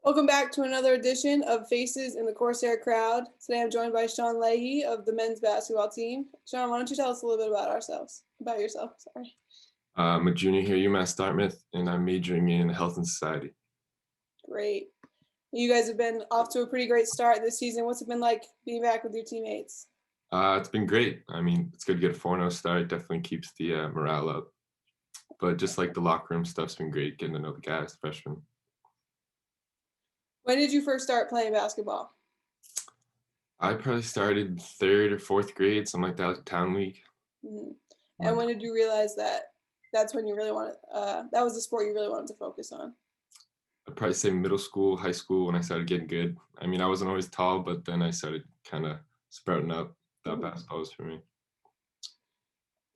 Welcome back to another edition of Faces in the Corsair Crowd. Today I'm joined by Sean Leahy of the men's basketball team. Sean, why don't you tell us a little bit about yourself, sorry. I'm a junior here at UMass Dartmouth, and I'm majoring in health and society. Great. You guys have been off to a pretty great start this season. What's it been like being back with your teammates? It's been great. I mean, it's good to get a 4-0 start. It definitely keeps the morale up. But just like the locker room stuff's been great, getting to know the guys, freshmen. When did you first start playing basketball? I probably started third or fourth grade, something like that, like town league. Mm-hmm. And when did you realize that that's when you really wanted, that was the sport you really wanted to focus on? I'd probably say middle school, high school when I started getting good. I mean, I wasn't always tall, but then I started kind of sprouting up. That basketball was for me.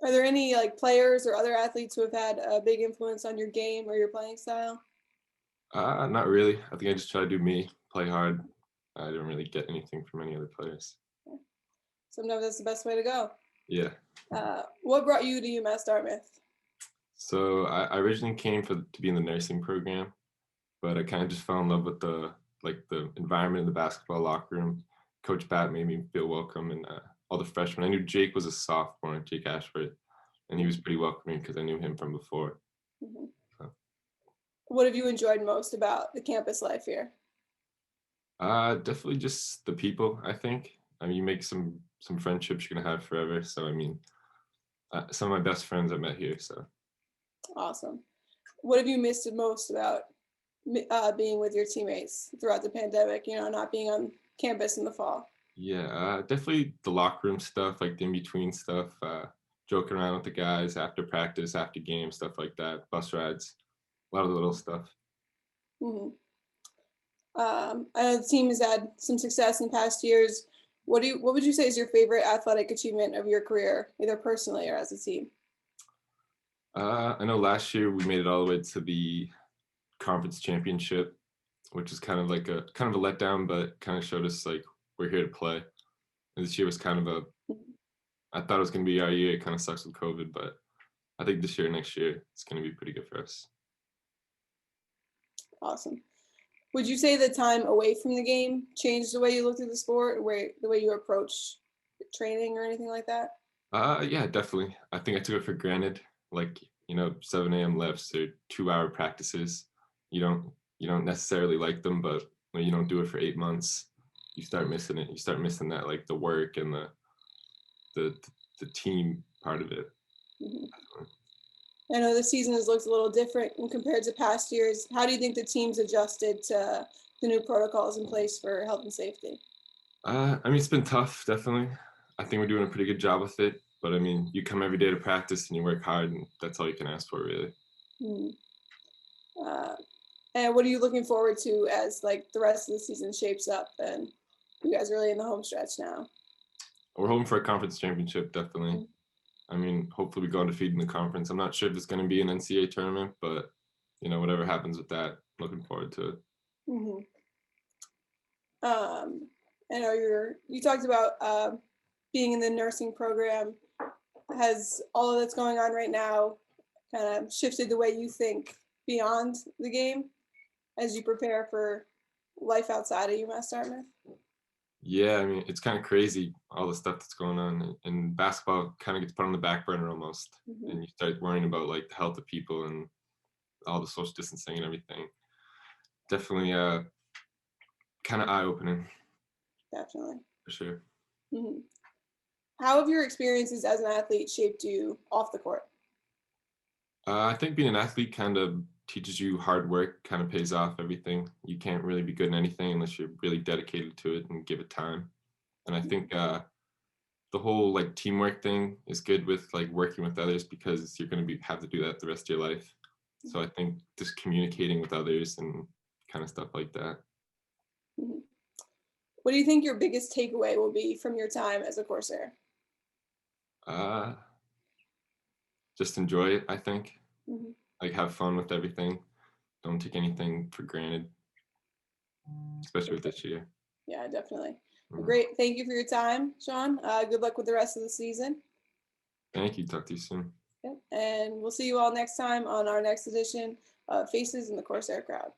Are there any players or other athletes who have had a big influence on your game or your playing style? Not really. I think I just try to do me, play hard. I didn't really get anything from any other players. Sometimes that's the best way to go. Yeah. What brought you to UMass Dartmouth? So I originally came to be in the nursing program, but I kind of just fell in love with the environment in the basketball locker room. Coach Pat made me feel welcome, and all the freshmen. I knew Jake was a sophomore, Jake Ashford, and he was pretty welcoming because I knew him from before. Mm-hmm. So. What have you enjoyed most about the campus life here? Definitely just the people. I think. I mean, you make some friendships you're gonna have forever. So I mean, some of my best friends I met here. So. Awesome. What have you missed most about being with your teammates throughout the pandemic? You know, not being on campus in the fall. Yeah, definitely the locker room stuff, like the in-between stuff, joking around with the guys after practice, after games, stuff like that, bus rides, a lot of little stuff. Mm-hmm. I know the team has had some success in past years. What would you say is your favorite athletic achievement of your career, either personally or as a team? I know last year we made it all the way to the conference championship, which is kind of like a letdown, but kind of showed us like we're here to play. And this year was kind of I thought it was going to be our year. It kind of sucks with COVID, but I think this year, next year, it's going to be pretty good for us. Awesome. Would you say the time away from the game changed the way you looked at the sport, or the way you approach training or anything like that? Yeah, definitely. I think I took it for granted. Like, 7 a.m. lifts or 2-hour practices. You don't necessarily like them, but when you don't do it for 8 months, you start missing it. You start missing that, like the work and the team part of it. Mm-hmm. I know the season has looked a little different compared to past years. How do you think the team's adjusted to the new protocols in place for health and safety? I mean, it's been tough, definitely. I think we're doing a pretty good job with it. But I mean, you come every day to practice and you work hard, and that's all you can ask for, really. Mm-hmm. And what are you looking forward to as the rest of the season shapes up and you guys are really in the home stretch now? We're hoping for a conference championship, definitely. Mm-hmm. I mean, hopefully we go undefeated in the conference. I'm not sure if it's going to be an NCAA tournament, but whatever happens with that, looking forward to it. Mm-hmm. I know you talked about being in the nursing program. Has all of that's going on right now kind of shifted the way you think beyond the game as you prepare for life outside of UMass Dartmouth? Yeah, I mean, it's kind of crazy, all the stuff that's going on. And basketball kind of gets put on the back burner almost. Mm-hmm. And you start worrying about, like, the health of people and all the social distancing and everything. Definitely kind of eye-opening. Definitely. For sure. Mm-hmm. How have your experiences as an athlete shaped you off the court? I think being an athlete kind of teaches you hard work, kind of pays off everything. You can't really be good in anything unless you're really dedicated to it and give it time. And I think the whole like teamwork thing is good with like working with others because you're going to have to do that the rest of your life. So I think just communicating with others and kind of stuff like that. Mm-hmm. What do you think your biggest takeaway will be from your time as a Corsair? Uh, just enjoy it, I think. Mm-hmm. Like have fun with everything. Don't take anything for granted, especially with this year. Yeah, definitely. Mm-hmm. Great. Thank you for your time, Sean. Good luck with the rest of the season. Thank you. Talk to you soon. Yep. And we'll see you all next time on our next edition of Faces in the Corsair Crowd.